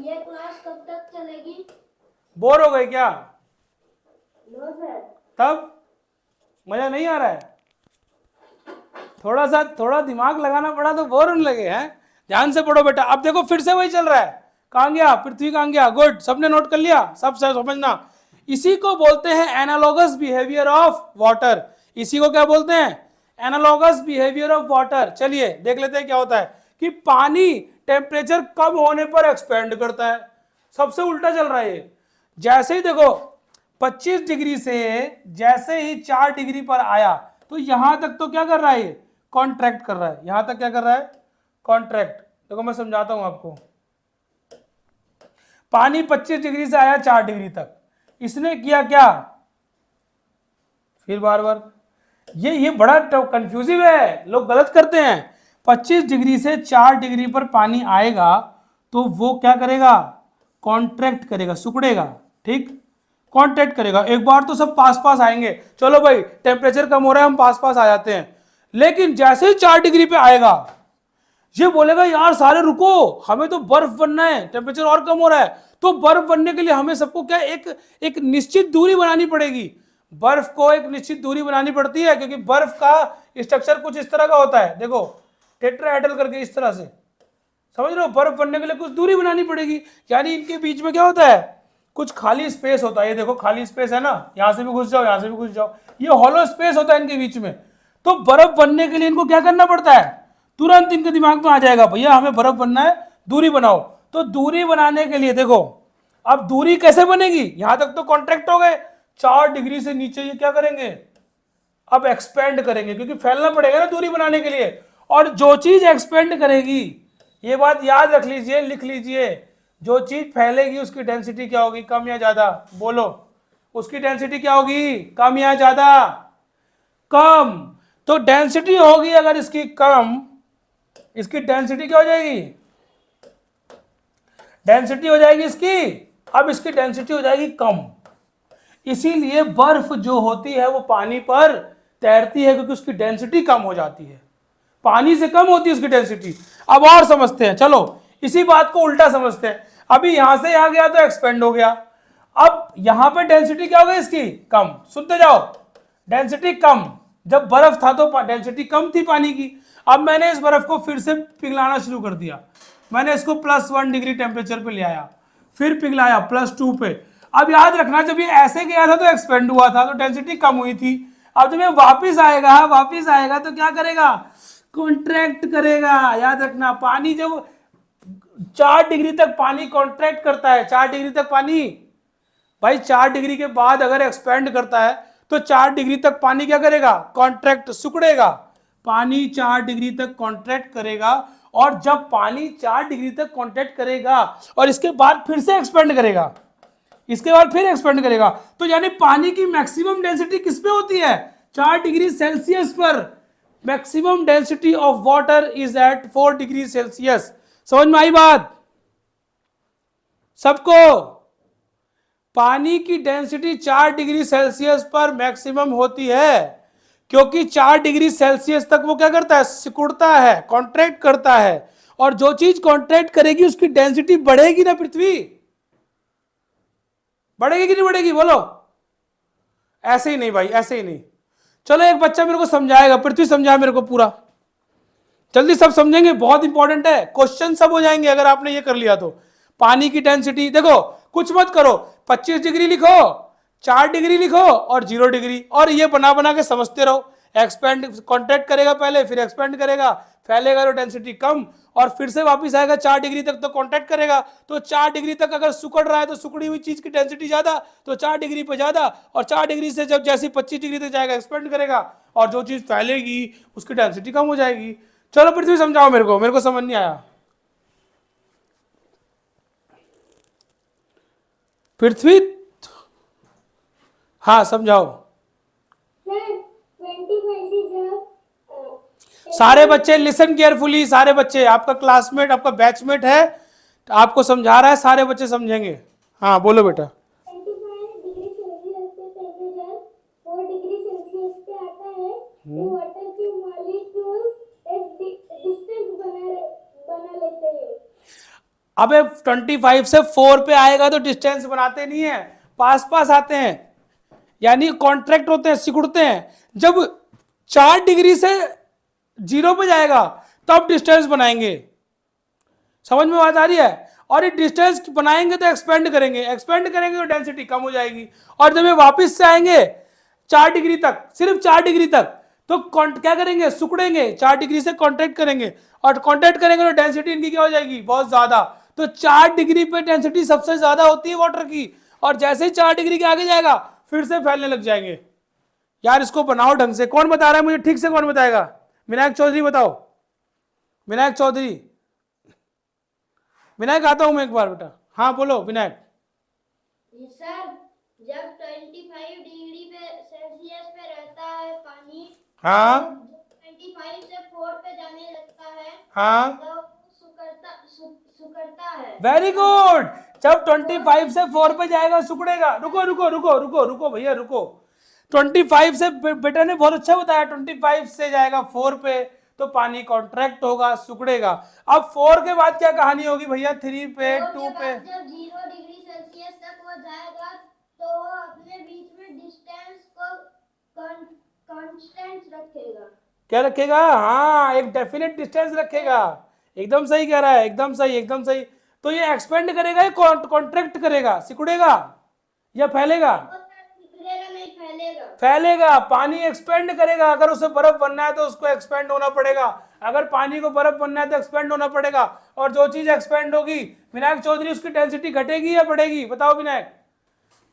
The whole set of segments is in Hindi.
ये क्लास कब तक चलेगी? बोर हो गए क्या? No sir. तब मजा नहीं आ रहा है? थोड़ा दिमाग लगाना पड़ा तो बोर होने लगे हैं। ध्यान से पढ़ो बेटा। अब देखो फिर से वही चल रहा है। कहाँ गया पृथ्वी, कहाँ गया? गुड, सबने नोट कर लिया, सब समझना। इसी को बोलते हैं एनालॉगस बिहेवियर ऑफ वाटर। इसी को क्या बोलते हैं? Analogous behaviour of water. चलिए देख लेते हैं क्या होता है कि पानी टेम्परेचर कम होने पर एक्सपेंड करता है। सबसे उल्टा चल रहा है ये। जैसे ही देखो 25 डिग्री से जैसे ही 4 डिग्री पर आया तो यहां तक तो क्या कर रहा है ये? कॉन्ट्रैक्ट कर रहा है। यहां तक क्या कर रहा है? कॉन्ट्रैक्ट। देखो मैं समझाता हूं आपको। पानी 25 डिग्री से आया 4 डिग्री तक, इसने किया क्या? फिर बार बार ये बड़ा कंफ्यूजिव है, लोग गलत करते हैं। 25 डिग्री से 4 डिग्री पर पानी आएगा तो वो क्या करेगा? कॉन्ट्रैक्ट करेगा, सिकुड़ेगा। ठीक, कॉन्ट्रैक्ट करेगा। एक बार तो सब पास पास आएंगे, चलो भाई टेम्परेचर कम हो रहा है, हम पास पास आ जाते हैं। लेकिन जैसे ही 4 डिग्री पे आएगा ये बोलेगा यार सारे रुको, हमें तो बर्फ बनना है, टेम्परेचर और कम हो रहा है। तो बर्फ बनने के लिए हमें सबको क्या एक निश्चित दूरी बनानी पड़ेगी। बर्फ को एक निश्चित दूरी बनानी पड़ती है क्योंकि बर्फ का स्ट्रक्चर कुछ इस तरह का होता है। देखो टेट्राहेड्रल करके इस तरह से, समझ रहे हो? बर्फ बनने के लिए कुछ दूरी बनानी पड़ेगी। यानी इनके बीच में क्या होता है? कुछ खाली स्पेस होता है। ये देखो खाली स्पेस है ना, यहां से भी घुस जाओ, यहां से भी घुस जाओ, ये हॉलो स्पेस होता है इनके बीच में। तो बर्फ बनने के लिए इनको क्या करना पड़ता है? तुरंत इनके दिमाग में आ जाएगा भैया हमें बर्फ बनना है, दूरी बनाओ। तो दूरी बनाने के लिए देखो, अब दूरी कैसे बनेगी? यहां तक तो कॉन्ट्रैक्ट हो गए, 4 डिग्री से नीचे ये क्या करेंगे? अब एक्सपेंड करेंगे क्योंकि फैलना पड़ेगा ना दूरी बनाने के लिए। और जो चीज एक्सपेंड करेगी, ये बात याद रख लीजिए, लिख लीजिए, जो चीज फैलेगी उसकी डेंसिटी क्या होगी? कम या ज्यादा? बोलो, उसकी डेंसिटी क्या होगी? कम या ज्यादा? कम। तो डेंसिटी होगी अगर इसकी कम, इसकी डेंसिटी क्या हो जाएगी? डेंसिटी हो जाएगी इसकी, अब इसकी डेंसिटी हो जाएगी कम। इसीलिए बर्फ जो होती है वो पानी पर तैरती है क्योंकि उसकी डेंसिटी कम हो जाती है, पानी से कम होती है उसकी डेंसिटी। अब और समझते हैं, चलो इसी बात को उल्टा समझते हैं। अभी यहां से यहां गया तो एक्सपेंड हो गया, अब यहां पे डेंसिटी क्या हो गई इसकी? कम। सुनते जाओ, डेंसिटी कम। जब बर्फ था तो डेंसिटी कम थी पानी की। अब मैंने इस बर्फ को फिर से पिघलाना शुरू कर दिया। मैंने इसको +1 डिग्री टेम्परेचर पे ले आया, फिर पिघलाया +2 पे। अब याद रखना जब ये ऐसे गया था तो एक्सपेंड हुआ था, तो डेंसिटी कम हुई थी। अब जब ये वापिस आएगा तो क्या करेगा? कॉन्ट्रैक्ट करेगा। याद रखना, पानी जब 4 डिग्री तक पानी कॉन्ट्रैक्ट करता है, 4 डिग्री तक पानी, भाई 4 डिग्री के बाद अगर एक्सपेंड करता है तो 4 डिग्री तक पानी क्या करेगा? कॉन्ट्रैक्ट, सिकुड़ेगा। पानी 4 डिग्री तक कॉन्ट्रैक्ट करेगा, और जब पानी 4 डिग्री तक कॉन्ट्रैक्ट करेगा और इसके बाद फिर से एक्सपेंड करेगा, इसके बाद फिर एक्सपेंड करेगा, तो यानी पानी की मैक्सिमम डेंसिटी किस पे होती है? 4 डिग्री सेल्सियस पर। Maximum density of water is at 4 degree Celsius. समझ में आई बात सबको? पानी की डेंसिटी 4 डिग्री सेल्सियस पर मैक्सिमम होती है क्योंकि 4 डिग्री सेल्सियस तक वो क्या करता है? सिकुड़ता है, कॉन्ट्रैक्ट करता है। और जो चीज कॉन्ट्रैक्ट करेगी उसकी डेंसिटी बढ़ेगी ना पृथ्वी, बढ़ेगी कि नहीं बढ़ेगी? बोलो। ऐसे ही नहीं भाई, ऐसे ही नहीं। चलो एक बच्चा मेरे को समझाएगा, पृथ्वी समझाए मेरे को पूरा, जल्दी सब समझेंगे, बहुत इंपॉर्टेंट है, क्वेश्चन सब हो जाएंगे अगर आपने ये कर लिया तो। पानी की डेंसिटी देखो, कुछ मत करो, 25 डिग्री लिखो, 4 डिग्री लिखो और 0 डिग्री, और ये बना बना के समझते रहो। एक्सपेंड, कॉन्ट्रैक्ट करेगा पहले, फिर एक्सपेंड करेगा, फैलेगा तो डेंसिटी कम, और फिर से वापस आएगा 4 डिग्री तक तो कॉन्ट्रैक्ट करेगा। तो 4 डिग्री तक अगर सिकुड़ रहा है तो सिकुड़ी हुई चीज की डेंसिटी ज्यादा, तो 4 डिग्री पे ज्यादा, और 4 डिग्री से जब जैसे 25 डिग्री तक जाएगा एक्सपेंड करेगा, और जो चीज फैलेगी उसकी डेंसिटी कम हो जाएगी। चलो पृथ्वी समझाओ मेरे को समझ नहीं आया। पृथ्वी, हाँ समझाओ। सारे बच्चे लिसन केयरफुली, सारे बच्चे, आपका क्लासमेट, आपका बैचमेट है, आपको समझा रहा है, सारे बच्चे समझेंगे। हाँ बोलो बेटा। 25 डिग्री सेल्सियस पे टेम्परेचर 4 डिग्री सेल्सियस पे आता है तो वाटर के मॉलिक्यूल्स एक डिस्टेंस बना लेते हैं। अबे 25 से 4 पे आएगा तो डिस्टेंस बनाते नहीं है, पास पास आते हैं, यानी कॉन्ट्रैक्ट होते हैं, सिकुड़ते हैं। जब 4 डिग्री से 0 पे जाएगा तब डिस्टेंस बनाएंगे। समझ में बात आ रही है? और ये डिस्टेंस बनाएंगे तो एक्सपेंड करेंगे, एक्सपेंड करेंगे तो डेंसिटी कम हो जाएगी। और जब ये वापस से आएंगे 4 डिग्री तक, सिर्फ 4 डिग्री तक, तो क्या करेंगे, सिकुड़ेंगे, 4 डिग्री से कॉन्ट्रैक्ट करेंगे, और कॉन्ट्रैक्ट करेंगे तो डेंसिटी इनकी क्या हो जाएगी, बहुत ज्यादा। तो 4 डिग्री पे डेंसिटी सबसे ज्यादा होती है वाटर की, और जैसे ही 4 डिग्री के आगे जाएगा फिर से फैलने लग जाएंगे। यार इसको बनाओ ढंग से। कौन बता रहा है मुझे ठीक से, कौन बताएगा? विनायक चौधरी बताओ, विनायक चौधरी। विनायक आता हूं मैं एक बार बेटा। हाँ बोलो विनायक। सर जब 25 डिग्री पे सेल्सियस पे रहता है पानी, हाँ 25 से 4 पे जाने लगता है, हाँ तो सुकड़ता है। Very good. जब 25 से 4 पे जाएगा सिकुड़ेगा। रुको रुको रुको रुको रुको भैया रुको। 25 से बेटा ने बहुत अच्छा बताया, 25 से जाएगा 4 पे तो पानी कॉन्ट्रैक्ट होगा, सिकुड़ेगा। अब 4 के बाद क्या कहानी होगी भैया? 3 पे, 2 पे। जब 0 डिग्री सेल्सियस तक वो जाएगा तो वो अपने बीच में डिस्टेंस को कांस्टेंट रखेगा। क्या रखेगा? हाँ एक डेफिनेट डिस्टेंस रखेगा। एकदम सही कह रहा है, एकदम सही, एकदम सही। तो ये एक्सपेंड करेगा या कॉन्ट्रैक्ट करेगा, सिकुड़ेगा या फैलेगा? नहीं फैलेगा। फैलेगा। पानी एक्सपेंड करेगा। अगर उसे बर्फ बनना है तो उसको एक्सपेंड होना पड़ेगा, अगर पानी को बर्फ बनना है तो एक्सपेंड होना पड़ेगा। और जो चीज एक्सपेंड होगी, विनायक चौधरी, उसकी डेंसिटी घटेगी या बढ़ेगी? बताओ विनायक,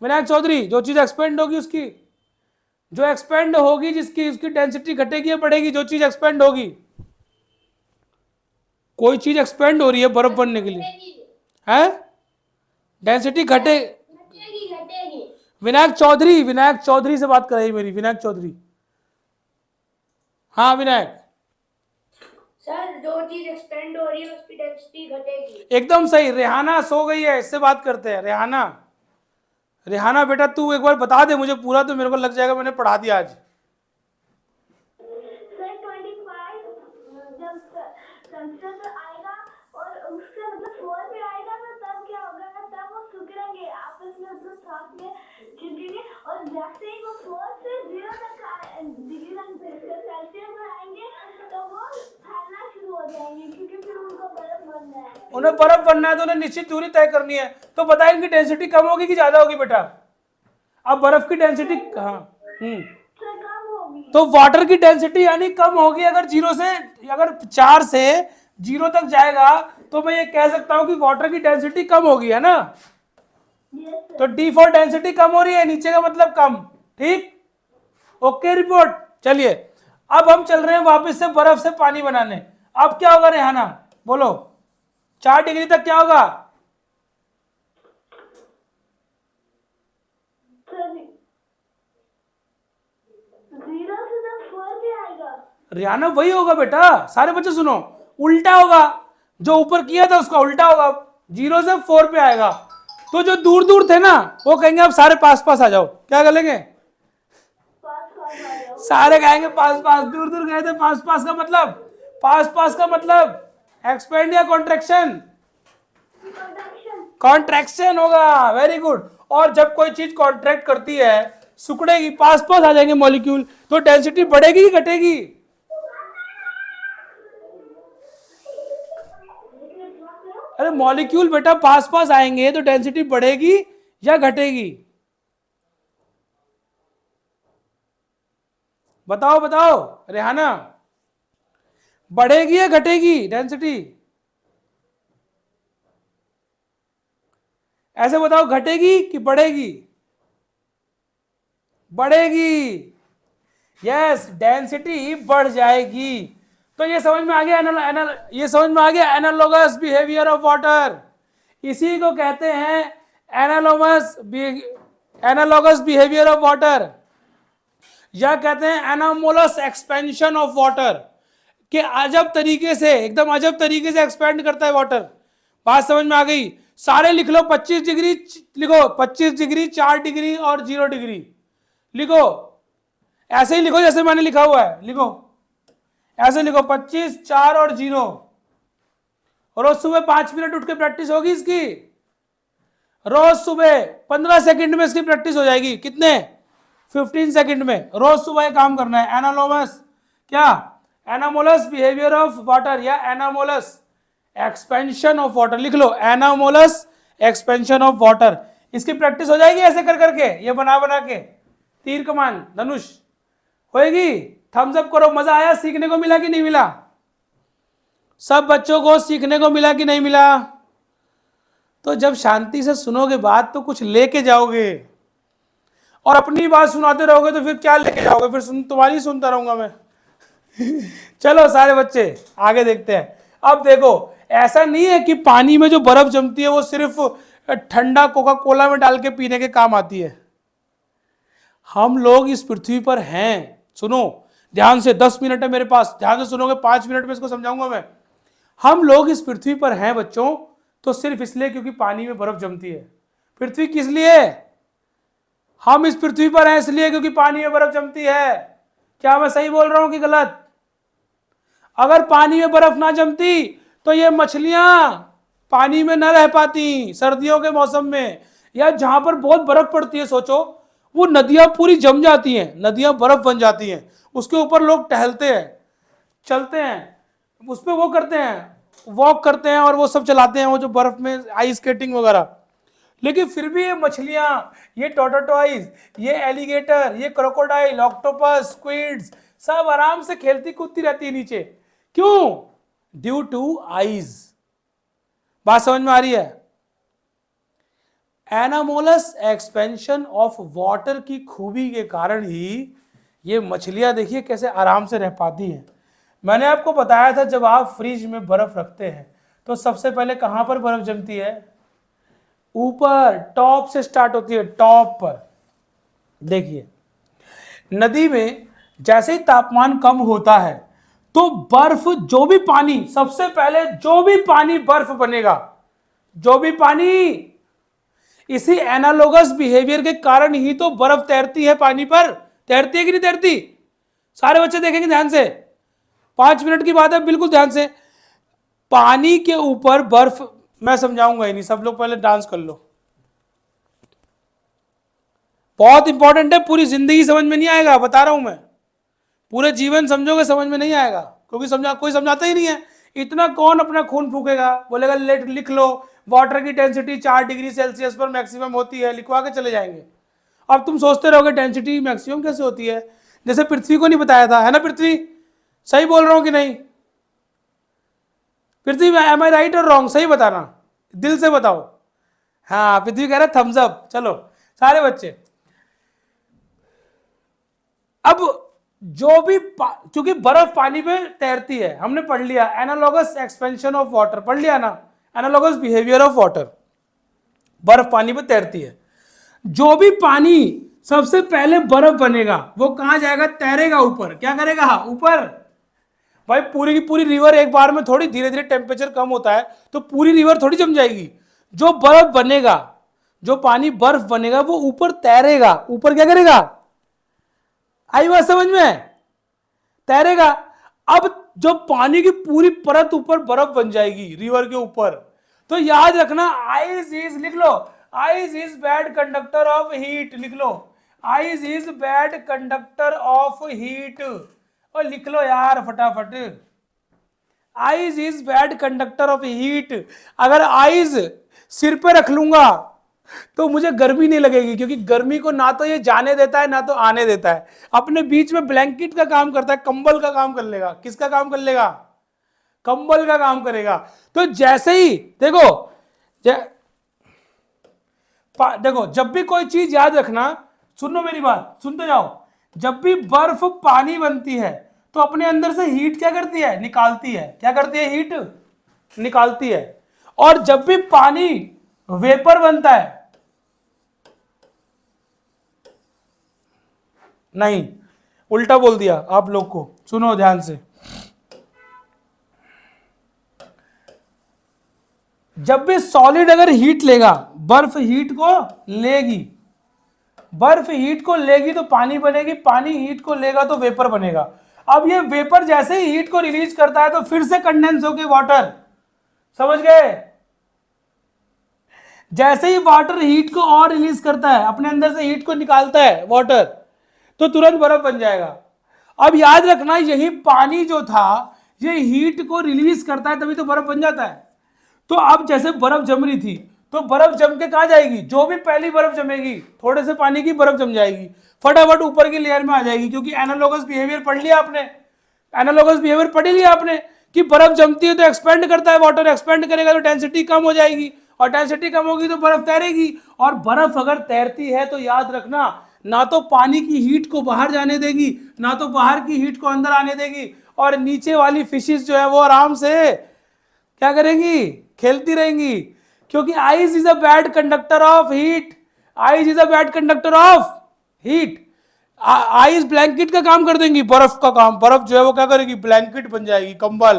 विनायक चौधरी, जो चीज एक्सपेंड होगी उसकी, जो एक्सपेंड होगी जिसकी, उसकी डेंसिटी घटेगी या बढ़ेगी? जो चीज एक्सपेंड होगी, कोई चीज एक्सपेंड हो रही है बर्फ बनने के लिए, है डेंसिटी घटेगी घटेगी। विनायक चौधरी, विनायक चौधरी से बात कर रही मेरी, विनायक चौधरी। हाँ विनायक। सर जो चीज एक्सपेंड हो रही है उसकी डेंसिटी घटेगी। एकदम सही। रेहाना सो गई है, इससे बात करते हैं। रेहाना, रेहाना बेटा तू एक बार बता दे मुझे पूरा, तो मेरे को लग जाएगा मैंने पढ़ा दिया आज। सर 25 जब सेंसर पे आएगा और उससे मतलब 4 पे आएगा तो तब क्या होगा ना, तब वो सिकुड़ेंगे आपस में, मतलब साथ में चिपकेंगे। और जैसे ही वो 4 से 0 तक डिग्री सेल्सियस में आएंगे तो वो फैलना शुरू हो जाएंगे, क्योंकि फिर उनको बर्फ बनना है। उन्हें बर्फ बनना है तो उन्हें निश्चित दूरी तय करनी है। तो बताए इनकी डेंसिटी कम होगी कि ज्यादा होगी बेटा? अब बर्फ की डेंसिटी, हाँ तो वाटर की डेंसिटी यानी कम होगी। अगर 0 से, अगर 4 से 0 तक जाएगा तो मैं ये कह सकता हूं कि वाटर की डेंसिटी कम होगी, है ना? तो डी फॉर डेंसिटी कम हो रही है, नीचे का मतलब कम। ठीक, ओके रिपोर्ट। चलिए अब हम चल रहे हैं वापस से बर्फ से पानी बनाने। अब क्या होगा रेहाना, बोलो 4 डिग्री तक क्या होगा? 0 से तक 4 पे आएगा। रेहाना वही होगा बेटा, सारे बच्चे सुनो, उल्टा होगा। जो ऊपर किया था उसका उल्टा होगा। 0 से 4 पे आएगा तो जो दूर दूर थे ना वो कहेंगे अब सारे पास पास आ जाओ। क्या करेंगे? सारे कहेंगे पास पास। दूर दूर गए थे, पास पास का मतलब, पास पास का मतलब एक्सपेंड या कॉन्ट्रैक्शन? कॉन्ट्रैक्शन होगा। Very good. और जब कोई चीज कॉन्ट्रैक्ट करती है सिकुड़ेगी, पास पास आ जाएंगे मॉलिक्यूल, तो डेंसिटी बढ़ेगी कि घटेगी? अरे मॉलिक्यूल बेटा पास पास आएंगे तो डेंसिटी बढ़ेगी या घटेगी? बताओ बताओ रेहाना, बढ़ेगी या घटेगी डेंसिटी? ऐसे बताओ, घटेगी कि बढ़ेगी? बढ़ेगी। यस, डेंसिटी बढ़ जाएगी। तो ये समझ में आ गया, ये समझ में आ गया एनालॉगस बिहेवियर ऑफ वाटर। इसी को कहते हैं एनालॉगस बिहेवियर ऑफ वाटर, या कहते हैं एनामोलस एक्सपेंशन ऑफ वाटर। कि अजब तरीके से, एकदम अजब तरीके से एक्सपेंड करता है वाटर। बात समझ में आ गई? सारे लिख लो। 25 डिग्री लिखो, 25 डिग्री, 4 डिग्री और 0 डिग्री लिखो। ऐसे ही लिखो जैसे मैंने लिखा हुआ है, लिखो ऐसे लिखो, 25, 4 और 0। रोज सुबह 5 मिनट उठ के प्रैक्टिस होगी इसकी। रोज सुबह 15 सेकंड में इसकी प्रैक्टिस हो जाएगी। कितने? 15 सेकंड में रोज सुबह काम करना है। एनालोमस क्या? एनामोलस बिहेवियर ऑफ वाटर या एनामोलस एक्सपेंशन ऑफ वाटर। लिख लो, एनामोलस एक्सपेंशन ऑफ वाटर। इसकी प्रैक्टिस हो जाएगी ऐसे कर करके, ये बना बना के तीर कमान धनुष होएगी। थम्स अप करो, मजा आया? सीखने को मिला कि नहीं मिला? सब बच्चों को सीखने को मिला कि नहीं मिला? तो जब शांति से सुनोगे बात तो कुछ लेके जाओगे, और अपनी बात सुनाते रहोगे तो फिर क्या लेके जाओगे? फिर तुम्हारी सुनता रहूंगा मैं। चलो सारे बच्चे आगे देखते हैं। अब देखो, ऐसा नहीं है कि पानी में जो बर्फ जमती है वो सिर्फ ठंडा कोका कोला में डाल के पीने के काम आती है। हम लोग इस पृथ्वी पर हैं, सुनो ध्यान से, 10 मिनट है मेरे पास, ध्यान से सुनोगे, 5 मिनट में इसको समझाऊंगा मैं। हम लोग इस पृथ्वी पर हैं बच्चों, तो सिर्फ इसलिए क्योंकि पानी में बर्फ जमती है। पृथ्वी किस लिए? हम इस पृथ्वी पर हैं इसलिए क्योंकि पानी में बर्फ जमती है। क्या मैं सही बोल रहा हूं कि गलत? अगर पानी में बर्फ ना जमती तो ये मछलियां पानी में न रह पाती सर्दियों के मौसम में, या जहां पर बहुत बर्फ पड़ती है, सोचो वो नदियां पूरी जम जाती हैं, नदियां बर्फ बन जाती हैं, उसके ऊपर लोग टहलते हैं, चलते हैं, उस पर वो करते हैं, वॉक करते हैं, और वो सब चलाते हैं, वो जो बर्फ में आइस स्केटिंग वगैरह। लेकिन फिर भी ये मछलियां, ये टोटोटॉइज, ये एलिगेटर, ये क्रोकोडाइल, ऑक्टोपस, स्क्विड्स सब आराम से खेलती कूदती रहती है नीचे। क्यों? Due to ice. बात समझ में आ रही है? एनामोलस एक्सपेंशन ऑफ वाटर की खूबी के कारण ही ये मछलियां देखिए कैसे आराम से रह पाती हैं। मैंने आपको बताया था जब आप फ्रिज में बर्फ रखते हैं तो सबसे पहले कहां पर बर्फ जमती है? ऊपर, टॉप से स्टार्ट होती है, टॉप पर। देखिए नदी में जैसे ही तापमान कम होता है तो बर्फ, जो भी पानी, सबसे पहले जो भी पानी बर्फ बनेगा, जो भी पानी, इसी एनालोगस बिहेवियर के कारण ही तो बर्फ तैरती है पानी पर। तैरती है कि नहीं तैरती? सारे बच्चे देखेंगे ध्यान से, 5 मिनट की बात है, बिल्कुल ध्यान से। पानी के ऊपर बर्फ, मैं समझाऊंगा ही नहीं, सब लोग पहले डांस कर लो। बहुत इंपॉर्टेंट है, पूरी जिंदगी समझ में नहीं आएगा, बता रहा हूं मैं। पूरे जीवन समझोगे समझ में नहीं आएगा, क्योंकि कोई समझाता ही नहीं है। इतना कौन अपना खून फूकेगा? बोलेगा लिख लो, वाटर की डेंसिटी 4 डिग्री सेल्सियस पर मैक्सिमम होती है, लिखवा के चले जाएंगे। अब तुम सोचते रहोगे डेंसिटी मैक्सिमम कैसे होती है, जैसे पृथ्वी को नहीं बताया था, है ना? पृथ्वी, सही बोल रहा हूं कि नहीं? पृथ्वी, एम आई राइट और रॉन्ग? सही बताना, दिल से बताओ। हाँ, पृथ्वी कह रहा थम्स अप। चलो सारे बच्चे, अब जो भी क्योंकि बर्फ पानी पे तैरती है, हमने पढ़ लिया एनालॉगस एक्सपेंशन ऑफ वाटर, पढ़ लिया ना, एनालॉगस बिहेवियर ऑफ वाटर। बर्फ पानी पे तैरती है, जो भी पानी सबसे पहले बर्फ बनेगा वो कहां जाएगा? तैरेगा ऊपर। क्या करेगा? ऊपर। भाई पूरी की पूरी रिवर एक बार में थोड़ी, धीरे धीरे टेम्परेचर कम होता है तो पूरी रिवर थोड़ी जम जाएगी। जो बर्फ बनेगा, जो पानी बर्फ बनेगा वो ऊपर तैरेगा। ऊपर क्या करेगा? आई बात समझ में? तैरेगा। अब जो पानी की पूरी परत ऊपर बर्फ बन जाएगी रिवर के ऊपर, तो याद रखना आइस इज, लिख लो, ice is bad conductor of heat. लिख लो, ice is bad conductor of heat. और लिख लो यार फटाफट, ice is bad conductor of heat. अगर आइस सिर पे रख लूंगा तो मुझे गर्मी नहीं लगेगी, क्योंकि गर्मी को ना तो ये जाने देता है ना तो आने देता है। अपने बीच में ब्लैंकेट का काम करता है, कंबल का काम कर लेगा। किसका काम कर लेगा? कंबल का काम करेगा। तो जैसे ही देखो, देखो जब भी कोई चीज याद रखना, सुनो मेरी बात, सुनते जाओ। जब भी बर्फ पानी बनती है तो अपने अंदर से हीट क्या करती है? निकालती है। क्या करती है? हीट निकालती है। और जब भी पानी वेपर बनता है, नहीं उल्टा बोल दिया आप लोग को, सुनो ध्यान से। जब भी सॉलिड अगर हीट लेगा, बर्फ हीट को लेगी, बर्फ हीट को लेगी तो पानी बनेगी, पानी हीट को लेगा तो वेपर बनेगा। अब ये वेपर जैसे ही हीट को रिलीज करता है तो फिर से कंडेंस होकर वाटर, समझ गए? जैसे ही वाटर हीट को और रिलीज करता है, अपने अंदर से हीट को निकालता है वाटर, तो तुरंत बर्फ बन जाएगा। अब याद रखना, यही पानी जो था ये हीट को रिलीज करता है, तभी तो बर्फ बन जाता है। तो अब जैसे बर्फ जम रही थी, तो बर्फ जम के कहां जाएगी? जो भी पहली बर्फ जमेगी, थोड़े से पानी की बर्फ जम जाएगी, फटाफट ऊपर की लेयर में आ जाएगी, क्योंकि एनालॉगस बिहेवियर पढ़ लिया आपने। एनालॉगस बिहेवियर पढ़ लिया आपने कि बर्फ जमती है तो एक्सपेंड करता है, वाटर एक्सपेंड करेगा तो डेंसिटी कम हो जाएगी, और डेंसिटी कम होगी तो बर्फ तैरेगी। और बर्फ अगर तैरती है तो याद रखना, ना तो पानी की हीट को बाहर जाने देगी, ना तो बाहर की हीट को अंदर आने देगी, और नीचे वाली फिशेस जो है वो आराम से क्या करेंगी? खेलती रहेंगी, क्योंकि ice is a bad conductor of heat. Ice is a bad conductor of heat. Ice blanket का काम कर देंगी, बर्फ का काम, बर्फ जो है वो क्या करेगी? ब्लैंकेट बन जाएगी, कंबल।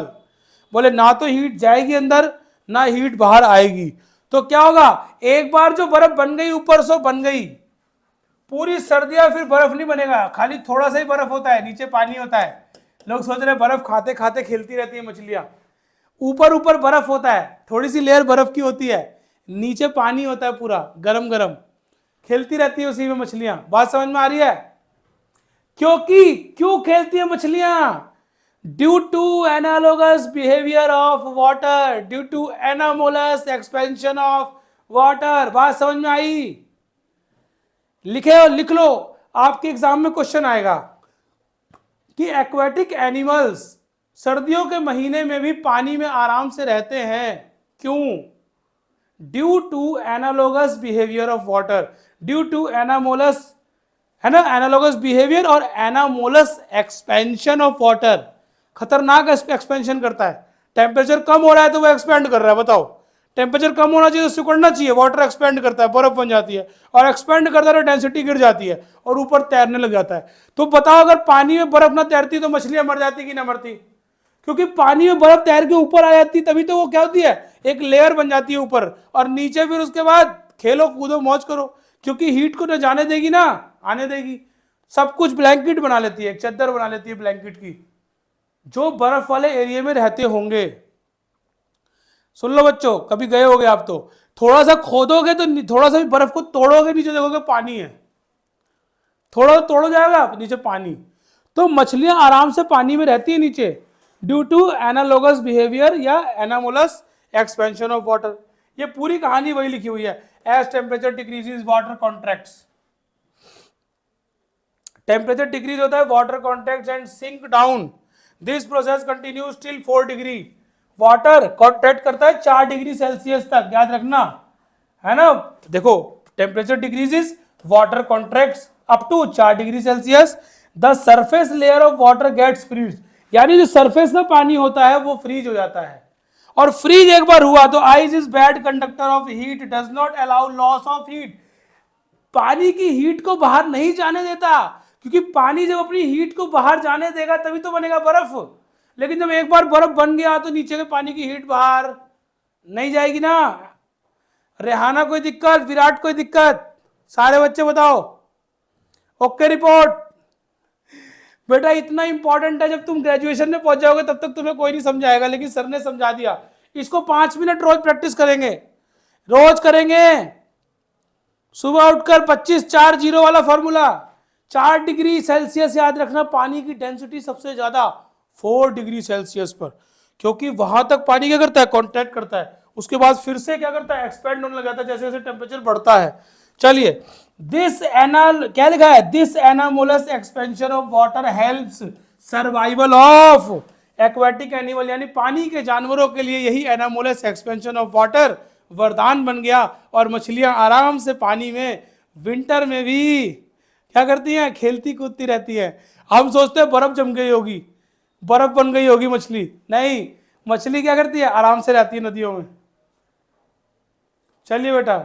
बोले ना तो हीट जाएगी अंदर, ना हीट बाहर आएगी। तो क्या होगा? एक बार जो बर्फ बन गई ऊपर सो बन गई, पूरी सर्दियां फिर बर्फ नहीं बनेगा, खाली थोड़ा सा ही बर्फ होता है, नीचे पानी होता है। लोग सोच रहे बर्फ खाते खाते खेलती रहती है मछलियां। ऊपर ऊपर बर्फ होता है, थोड़ी सी लेयर बर्फ की होती है, नीचे पानी होता है पूरा गरम गरम, खेलती रहती है उसी में मछलियां। बात समझ में आ रही है? क्योंकि क्यों खेलती है मछलियां? Due to analogous behaviour of water, due to anomalous expansion of water. बात समझ में आई? लिख लो, आपके एग्जाम में क्वेश्चन आएगा कि एक्वेटिक एनिमल्स सर्दियों के महीने में भी पानी में आराम से रहते हैं, क्यों? Due to analogous behaviour of water, due to anomalous, है ना, एनालोगस बिहेवियर और एनामोलस एक्सपेंशन ऑफ वाटर। खतरनाक एक्सपेंशन करता है। टेम्परेचर कम हो रहा है तो वो एक्सपेंड कर रहा है, बताओ। टेम्परेचर कम होना चाहिए तो सिकुड़ना चाहिए, वाटर एक्सपेंड करता है, बर्फ बन जाती है, और एक्सपेंड करता है तो डेंसिटी गिर जाती है और ऊपर तैरने लग जाता है। तो बताओ, अगर पानी में बर्फ ना तैरती तो मछलियां मर जाती कि ना मरती? क्योंकि पानी में बर्फ तैर के ऊपर आ जाती, तभी तो वो क्या होती है? एक लेयर बन जाती है ऊपर, और नीचे फिर उसके बाद खेलो कूदो मौज करो, क्योंकि हीट को ना जाने देगी ना आने देगी। सब कुछ ब्लैंकेट बना लेती है, एक चद्दर बना लेती है ब्लैंकेट की। जो बर्फ वाले एरिया में रहते होंगे, सुन लो बच्चों, कभी गए होगे आप तो, थोड़ा सा खोदोगे तो थोड़ा सा भी बर्फ को तोड़ोगे, नीचे देखोगे पानी है, थोड़ा तोड़ो जाएगा नीचे पानी। तो मछलियां आराम से पानी में रहती है नीचे, ड्यू टू एनालोगस बिहेवियर या एनामोलस एक्सपेंशन ऑफ वाटर। ये पूरी कहानी वही लिखी हुई है, as temperature decreases water contracts. Temperature decrease होता है, water contracts and sink down. This process continues till 4 degree. Water contract करता है 4 डिग्री सेल्सियस तक, याद रखना, है ना। देखो, temperature decreases, water contracts up to 4 degree Celsius. The surface layer of water gets freeze, यानी जो सरफेस का पानी होता है वो फ्रीज हो जाता है। और फ्रीज एक बार हुआ तो ice is bad conductor of heat, does not allow loss of heat. पानी की हीट को बाहर नहीं जाने देता, क्योंकि पानी जब अपनी हीट को बाहर जाने देगा तभी तो बनेगा बर्फ। लेकिन जब एक बार बर्फ बन गया तो नीचे के पानी की हीट बाहर नहीं जाएगी ना। रेहाना कोई दिक्कत? विराट कोई दिक्कत? सारे बच्चे बताओ। Okay report. बेटा इतना इंपॉर्टेंट है, जब तुम ग्रेजुएशन में पहुंच जाओगे तब तक तुम्हें कोई नहीं समझाएगा, लेकिन सर ने समझा दिया। इसको 5 मिनट रोज प्रैक्टिस करेंगे, रोज करेंगे। सुबह उठकर 25-4-0 वाला फॉर्मूला। 4 डिग्री सेल्सियस याद रखना, पानी की डेंसिटी सबसे ज्यादा 4 डिग्री सेल्सियस पर, क्योंकि वहां तक पानी क्या करता है? कॉन्ट्रैक्ट करता है, उसके बाद फिर से क्या करता है? एक्सपेंड होने लग जाता है जैसे जैसे टेम्परेचर बढ़ता है। चलिए, दिस एनल क्या लिखा है? This anomalous expansion of water helps survival of aquatic animal, यानी पानी के जानवरों के लिए यही एनामोलस एक्सपेंशन ऑफ वाटर वरदान बन गया, और मछलियां आराम से पानी में विंटर में भी क्या करती हैं? खेलती कूदती रहती हैं। हम सोचते हैं बर्फ जम गई होगी, बर्फ बन गई होगी मछली, नहीं, मछली क्या करती है? आराम से रहती है नदियों में। चलिए बेटा,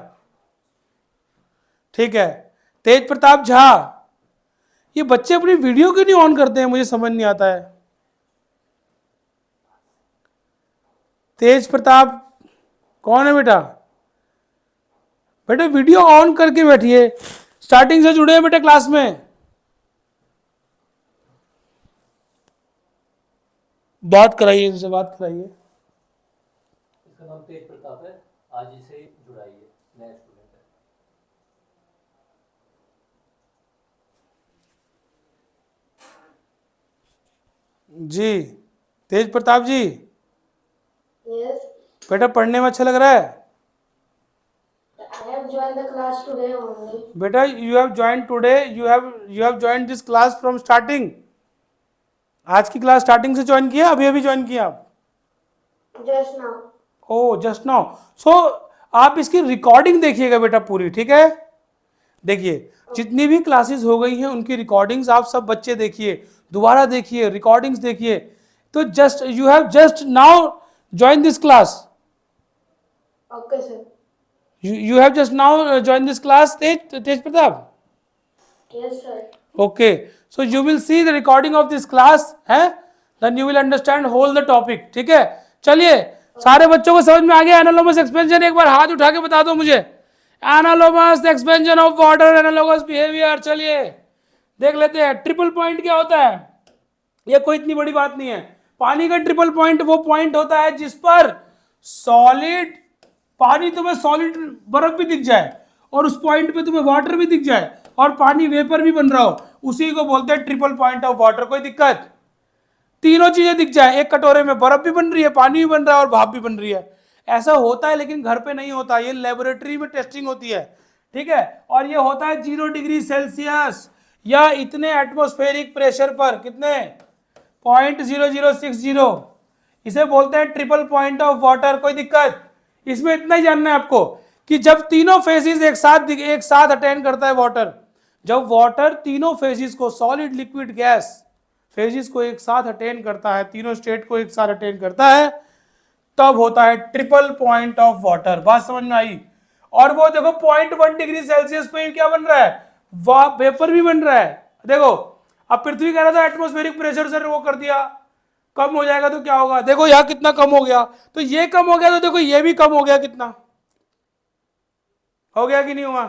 ठीक है। तेज प्रताप झा, ये बच्चे अपनी वीडियो क्यों नहीं ऑन करते हैं, मुझे समझ नहीं आता है। तेज प्रताप कौन है बेटा? बेटा वीडियो ऑन करके बैठिए, स्टार्टिंग से जुड़े हैं बेटे क्लास में। बात कराइए, इनसे बात कराइए। इसका नाम तेज प्रताप है, आज इसे जुड़ाई है, नया स्टूडेंट है। जी तेज प्रताप जी, Yes, बेटा पढ़ने में अच्छा लग रहा है? I have joined the class today only. बेटा you have join today, you have join this class from starting. आज की क्लास स्टार्टिंग से ज्वाइन किया, अभी अभी ज्वाइन किया आप? Just now. ओ जस्ट नाउ। सो आप इसकी रिकॉर्डिंग देखिएगा बेटा पूरी, ठीक है? देखिए जितनी भी क्लासेस हो गई हैं उनकी रिकॉर्डिंग्स आप सब बच्चे देखिए, दोबारा देखिए, रिकॉर्डिंग्स देखिए। तो just you have just now join this class, Okay, sir. you have just now joined this class, Tej Pratap? Yes, sir. Okay, so you will see the recording of this class, है? Then you will understand whole the topic, ठीक है? चलिए सारे बच्चों को समझ में आ गया एनालोमस एक्सपेंशन? एक बार हाथ उठा के बता दो मुझे, anomalous expansion of water, analogous behaviour. चलिए देख लेते हैं ट्रिपल पॉइंट क्या होता है। ये कोई इतनी बड़ी बात नहीं है। पानी का ट्रिपल पॉइंट वो पॉइंट होता है जिस पर सॉलिड पानी तुम्हें सॉलिड बर्फ भी दिख जाए और उस पॉइंट पे तुम्हें वाटर भी दिख जाए और पानी वेपर भी बन रहा हो, उसी को बोलते हैं ट्रिपल पॉइंट ऑफ वाटर। कोई दिक्कत? तीनों चीजें दिख जाए, एक कटोरे में बर्फ भी बन रही है, पानी भी बन रहा है और भाप भी बन रही है। ऐसा होता है लेकिन घर पे नहीं होता, ये लेबोरेटरी में टेस्टिंग होती है, ठीक है? और ये होता है 0 डिग्री सेल्सियस या इतने एटमॉस्फेरिक प्रेशर पर, कितने? 0.0060। इसे बोलते हैं ट्रिपल पॉइंट ऑफ वाटर। कोई दिक्कत? इसमें इतना ही जानना है आपको कि जब तीनों फेजेस एक साथ अटेंड करता है वाटर, जब वाटर तीनों फेजेस को, सॉलिड लिक्विड गैस फेजेस को एक साथ अटेंड करता है, तीनों स्टेट को एक साथ अटेंड करता है, तब होता है ट्रिपल पॉइंट ऑफ वाटर। बात समझ में आई? और वो देखो 0.1 डिग्री सेल्सियस पे क्या बन रहा है? वेपर भी बन रहा है। देखो अब पृथ्वी कह रहा था एटमॉस्फेरिक प्रेशर से वो कर दिया, कम हो जाएगा तो क्या होगा? देखो यहां कितना कम हो गया, तो ये कम हो गया तो देखो ये भी कम हो गया। कितना हो गया कि नहीं हुआ?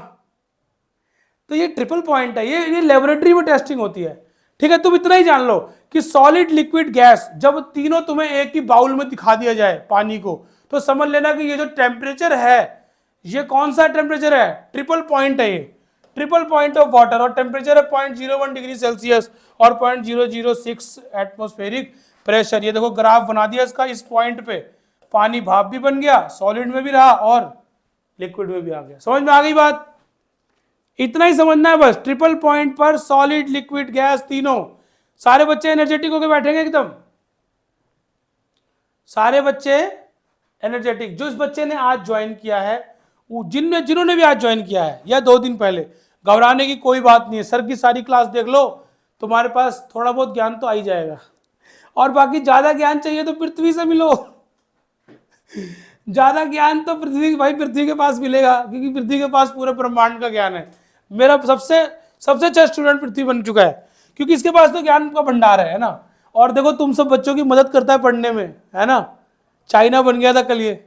तो ये ट्रिपल पॉइंट है, ये लेबोरेटरी में टेस्टिंग होती है, ठीक है? तुम इतना ही जान लो कि सॉलिड लिक्विड गैस जब तीनों तुम्हें एक ही बाउल में दिखा दिया जाए पानी को, तो समझ लेना कि ये जो टेम्परेचर है, ये कौन सा टेम्परेचर है? ट्रिपल पॉइंट है, ये ट्रिपल पॉइंट ऑफ वाटर। और टेम्परेचर है 0.01 डिग्री सेल्सियस और 0.006 एटमॉस्फेरिक प्रेशर। ये देखो ग्राफ बना दिया इसका, इस पॉइंट पे पानी भाप भी बन गया, सॉलिड में भी रहा और लिक्विड में भी आ गया। समझ में आ गई बात? इतना ही समझना है बस। ट्रिपल पॉइंट पर सॉलिड लिक्विड गैस तीनों। सारे बच्चे एनर्जेटिक होकर बैठेंगे एकदम, सारे बच्चे एनर्जेटिक। जो इस बच्चे ने आज ज्वाइन किया है, जिन्होंने भी आज ज्वाइन किया है या 2 दिन पहले, घबराने की कोई बात नहीं है। सर की सारी क्लास देख लो, तुम्हारे पास थोड़ा बहुत ज्ञान तो आ ही जाएगा। और बाकी ज्यादा ज्ञान चाहिए तो पृथ्वी से मिलो। ज्यादा ज्ञान तो पृथ्वी के पास मिलेगा, क्योंकि पृथ्वी के पास पूरे ब्रह्मांड का ज्ञान है। मेरा सबसे अच्छा स्टूडेंट पृथ्वी बन चुका है, क्योंकि इसके पास तो ज्ञान का भंडार है ना। और देखो तुम सब बच्चों की मदद करता है पढ़ने में, है ना? चाइना बन गया था कल ये।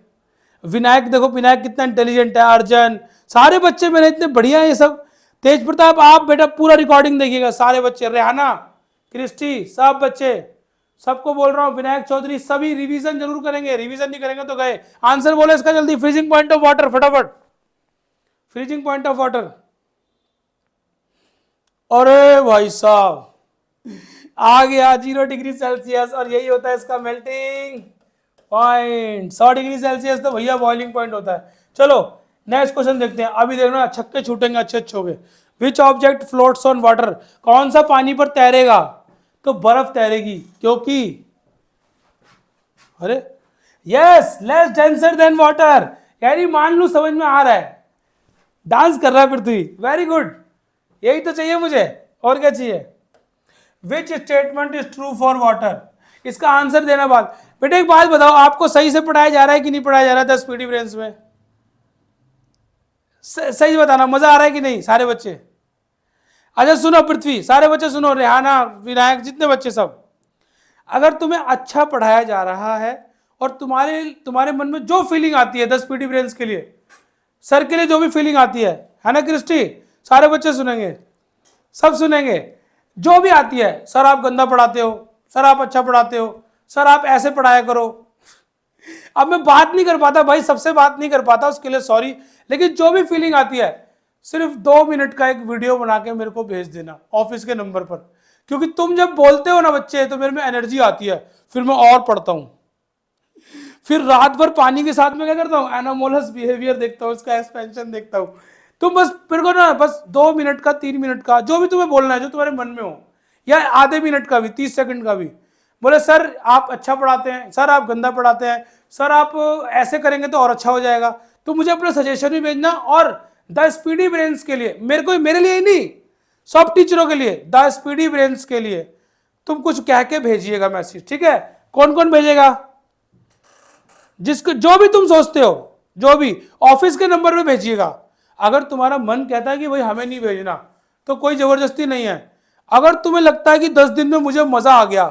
विनायक देखो, विनायक कितना इंटेलिजेंट है, अर्जन, सारे बच्चे मेरे इतने बढ़िया है ये सब। तेज प्रताप आप बेटा पूरा रिकॉर्डिंग देखिएगा, सारे बच्चे, रेहाना, क्रिस्टी, सब बच्चे, सबको बोल रहा हूँ, विनायक चौधरी, सभी रिवीजन जरूर करेंगे। रिवीजन नहीं करेंगे तो गए। आंसर बोले इसका जल्दी। फ्रीजिंग पॉइंट ऑफ वाटर, फटाफट फ्रीजिंग पॉइंट ऑफ वाटर। अरे भाई साहब आ गया 0 डिग्री सेल्सियस, और यही होता है इसका मेल्टिंग पॉइंट। 100 डिग्री सेल्सियस तो भैया बॉइलिंग पॉइंट होता है। चलो नेक्स्ट क्वेश्चन देखते हैं। अभी देखना छक्के छूटेंगे अच्छे हो गए। Which object floats on water? कौन सा पानी पर तैरेगा? तो बर्फ तैरेगी, क्योंकि अरे yes, less denser then water. यानी मान लू समझ में आ रहा है, डांस कर रहा है पृथ्वी। वेरी गुड, यही तो चाहिए मुझे, और क्या चाहिए? Which statement is true for water? इसका आंसर देना बात। बेटे एक बात बताओ, आपको सही से पढ़ाया जा रहा है कि नहीं पढ़ाया जा रहा था स्पीडी ब्रेन्स में? सही बताना, मजा आ रहा है कि नहीं सारे बच्चे? अच्छा सुनो पृथ्वी, सारे बच्चे सुनो, रेहाना, विनायक, जितने बच्चे सब, अगर तुम्हें अच्छा पढ़ाया जा रहा है और तुम्हारे मन में जो फीलिंग आती है 10 पीटी ब्रेन्स के लिए, सर के लिए जो भी फीलिंग आती है ना क्रिस्टी? सारे बच्चे सुनेंगे, सब सुनेंगे। जो भी आती है, सर आप गंदा पढ़ाते हो, सर आप अच्छा पढ़ाते हो, सर आप ऐसे पढ़ाया करो, अब मैं बात नहीं कर पाता भाई, सबसे बात नहीं कर पाता, उसके लिए सॉरी, लेकिन जो भी फीलिंग आती है सिर्फ 2 मिनट का एक वीडियो बना के मेरे को भेज देना ऑफिस के नंबर पर, क्योंकि तुम जब बोलते हो ना बच्चे तो मेरे में एनर्जी आती है, फिर मैं और पढ़ता हूं, फिर रात भर पानी के साथ में क्या करता हूँ, एनामोलस बिहेवियर देखता हूँ, उसका एक्सपेंशन देखता हूँ। तुम बस मेरे को ना बस 2 मिनट का, 3 मिनट का, जो भी तुम्हें बोलना है, जो तुम्हारे मन में हो, या आधे मिनट का भी, 30 सेकंड का भी, बोले सर आप अच्छा पढ़ाते हैं, सर आप गंदा पढ़ाते हैं, सर आप ऐसे करेंगे तो और अच्छा हो जाएगा, तो मुझे अपना सजेशन भी भेजना। और द स्पीडी ब्रेन्स के लिए, मेरे लिए ही नहीं, सब टीचरों के लिए, द स्पीडी ब्रेन्स के लिए तुम कुछ कह के भेजिएगा मैसेज, ठीक है? कौन कौन भेजेगा? जिसको जो भी तुम सोचते हो, जो भी, ऑफिस के नंबर पे भेजिएगा। अगर तुम्हारा मन कहता है कि भाई हमें नहीं भेजना, तो कोई जबरदस्ती नहीं है। अगर तुम्हें लगता है कि 10 दिन में मुझे मजा आ गया,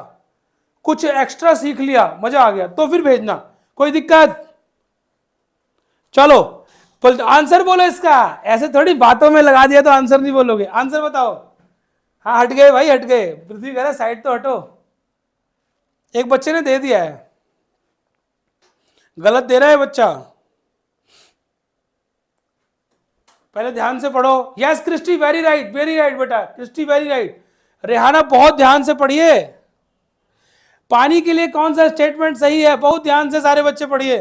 कुछ एक्स्ट्रा सीख लिया, मजा आ गया, तो फिर भेजना, कोई दिक्कत? चलो आंसर बोलो इसका, ऐसे थोड़ी बातों में लगा दिया तो आंसर नहीं बोलोगे, आंसर बताओ। हाँ हट गए भाई, हट गए, पृथ्वी कह रहा साइड तो हटो। एक बच्चे ने दे दिया है, गलत दे रहा है बच्चा, पहले ध्यान से पढ़ो। Yes Christy, very right, very right बेटा, क्रिस्टी वेरी राइट। रेहाना बहुत ध्यान से पढ़िए। पानी के लिए कौन सा स्टेटमेंट सही है, बहुत ध्यान से सारे बच्चे पढ़िए,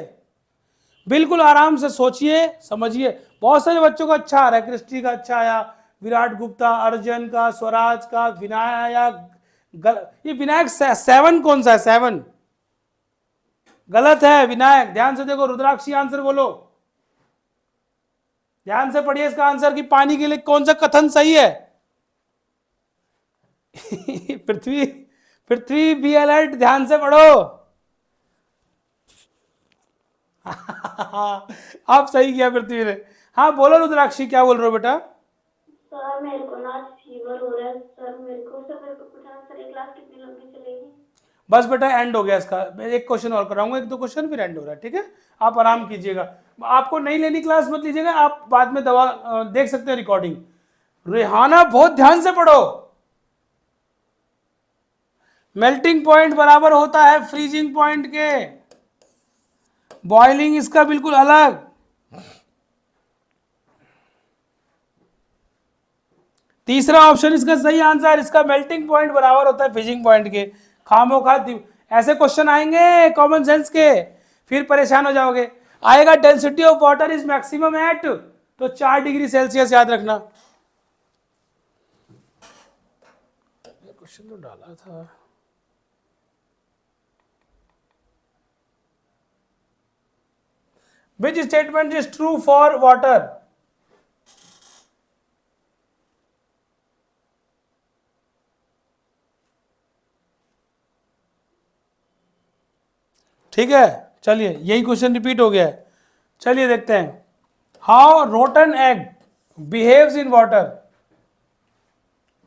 बिल्कुल आराम से सोचिए समझिए। बहुत सारे बच्चों का अच्छा आ रहा है, क्रिस्टी का अच्छा आया, विराट गुप्ता, अर्जन का, स्वराज का, विनायक, ये विनायक 7 कौन सा है? 7 गलत है विनायक, ध्यान से देखो। रुद्राक्षी आंसर बोलो, ध्यान से पढ़िए इसका आंसर कि पानी के लिए कौन सा कथन सही है। पृथ्वी, पृथ्वी बी अलर्ट, ध्यान से पढ़ो। आप सही किया पृथ्वी ने। हाँ बोलो रुद्राक्षी, क्या बोल रहे हो बेटा? सर मेरे को ना आज फीवर हो रहा है सर, मेरे को पूछना सर, ये क्लास कितनी लंबी चलेगी? बस बेटा एंड हो गया इसका, मैं एक क्वेश्चन और कराऊंगा, 1-2 क्वेश्चन फिर एंड हो रहा है, ठीक है? आप आराम कीजिएगा, आपको नहीं लेनी क्लास मत लीजिएगा, आप बाद में दवा देख सकते हैं रिकॉर्डिंग। रेहाना बहुत ध्यान से पढ़ो। मेल्टिंग पॉइंट बराबर होता है फ्रीजिंग पॉइंट के, बॉइलिंग इसका बिल्कुल अलग। तीसरा ऑप्शन इसका सही आंसर, इसका मेल्टिंग पॉइंट बराबर होता है फ्रीजिंग पॉइंट के। खामोखा ऐसे क्वेश्चन आएंगे कॉमन सेंस के, फिर परेशान हो जाओगे। आएगा density of water is maximum at, तो 4 डिग्री सेल्सियस याद रखना। क्वेश्चन तो डाला था, which statement is true for water? ठीक है, चलिए यही क्वेश्चन रिपीट हो गया है, चलिए देखते हैं। How rotten egg behaves in water.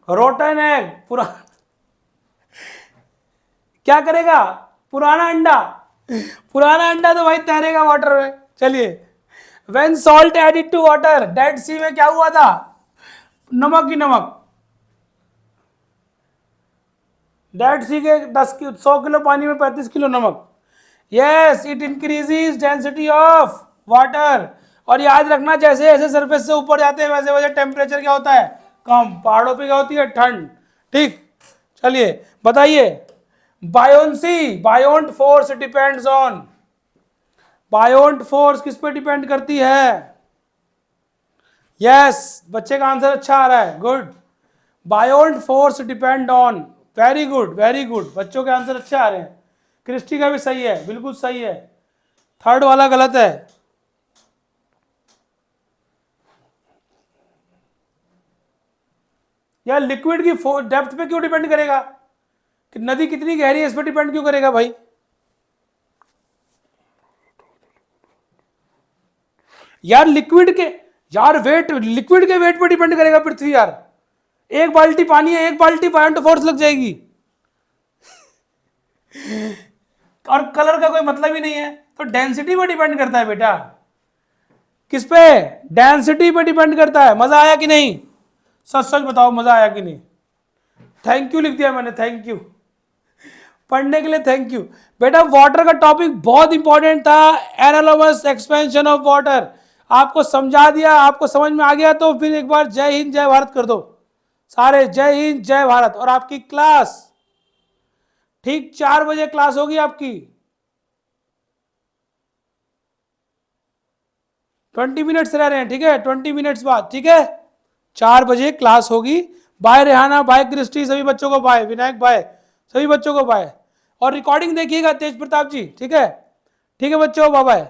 Rotten egg क्या करेगा? पुराना अंडा, पुराना अंडा तो भाई तैरेगा वाटर में। चलिए, when salt added to water, Dead Sea में क्या हुआ था? नमक ही नमक। डेड सी के 100 किलो पानी में 35 किलो नमक। Yes, it increases density of water. और याद रखना, जैसे जैसे सरफेस से ऊपर जाते हैं वैसे वैसे टेम्परेचर क्या होता है? कम। पहाड़ों पे क्या होती है? ठंड। ठीक, चलिए बताइए। Buoyancy, buoyant force depends on, buoyant force किस पे डिपेंड करती है? यस, बच्चे का आंसर अच्छा आ रहा है, good. Buoyant force depend on, very good very good, बच्चों के आंसर अच्छे आ रहे हैं। क्रिस्टी का भी सही है, बिल्कुल सही है। थर्ड वाला गलत है। यार लिक्विड की डेप्थ पे क्यों डिपेंड करेगा? कि नदी कितनी गहरी है इस पर डिपेंड क्यों करेगा भाई? यार लिक्विड के, यार वेट, लिक्विड के वेट पर डिपेंड करेगा पृथ्वी। यार एक बाल्टी पानी है, एक बाल्टी बायोन्ट फोर्स लग जाएगी। और कलर का कोई मतलब ही नहीं है, तो डेंसिटी पर डिपेंड करता है बेटा। किस पे? डेंसिटी पे डिपेंड करता है। मजा आया कि नहीं? सच सच बताओ, मजा आया कि नहीं? थैंक यू लिख दिया मैंने, थैंक यू। पढ़ने के लिए थैंक यू। बेटा वाटर का टॉपिक बहुत इंपॉर्टेंट था, एनालॉगस एक्सपेंशन ऑफ वाटर। आपको समझा दिया, आपको समझ में आ गया तो फिर एक बार जय हिंद जय भारत कर दो सारे, जय हिंद जय भारत। और आपकी क्लास ठीक 4 बजे क्लास होगी आपकी, 20 मिनट्स रह रहे हैं, ठीक है, 20 मिनट्स बाद, ठीक है, 4 बजे क्लास होगी। बाय रेहाना, बाय क्रिस्टी, सभी बच्चों को बाय, विनायक बाय, सभी बच्चों को बाय। और रिकॉर्डिंग देखिएगा तेज प्रताप जी, ठीक है, ठीक है बच्चों, बाय बाय।